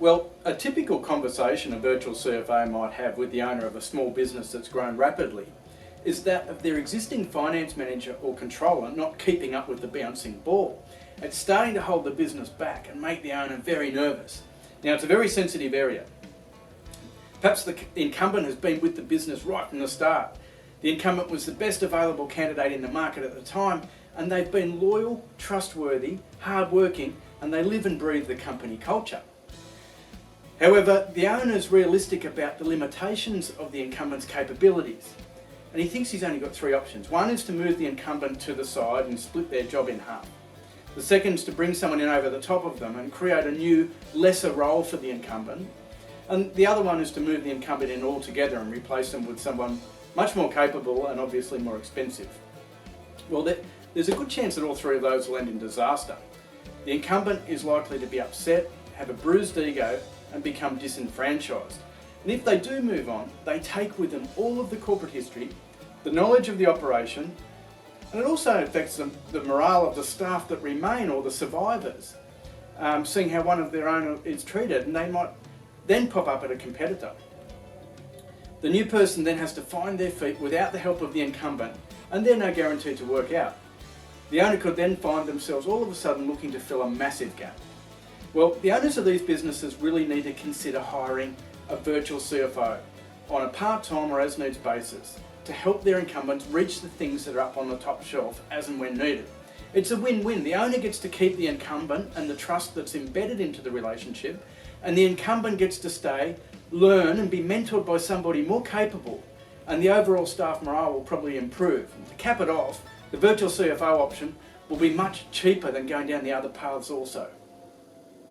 Well, a typical conversation a virtual CFO might have with the owner of a small business that's grown rapidly is that of their existing finance manager or controller not keeping up with the bouncing ball. It's starting to hold the business back and make the owner very nervous. Now, it's a very sensitive area. Perhaps the incumbent has been with the business right from the start. The incumbent was the best available candidate in the market at the time, and they've been loyal, trustworthy, hardworking, and they live and breathe the company culture. However, the owner is realistic about the limitations of the incumbent's capabilities, and he thinks he's only got three options. One is to move the incumbent to the side and split their job in half. The second is to bring someone in over the top of them and create a new, lesser role for the incumbent. And the other one is to move the incumbent in altogether and replace them with someone much more capable and obviously more expensive. Well, there's a good chance that all three of those will end in disaster. The incumbent is likely to be upset, have a bruised ego, and become disenfranchised. And if they do move on, they take with them all of the corporate history, the knowledge of the operation, and it also affects the morale of the staff that remain or the survivors, seeing how one of their own is treated, and they might then pop up at a competitor. The new person then has to find their feet without the help of the incumbent, and they're no guarantee to work out. The owner could then find themselves all of a sudden looking to fill a massive gap. Well, the owners of these businesses really need to consider hiring a virtual CFO on a part-time or as-needs basis to help their incumbents reach the things that are up on the top shelf as and when needed. It's a win-win. The owner gets to keep the incumbent and the trust that's embedded into the relationship, and the incumbent gets to stay, learn and be mentored by somebody more capable, and the overall staff morale will probably improve. And to cap it off, the virtual CFO option will be much cheaper than going down the other paths also.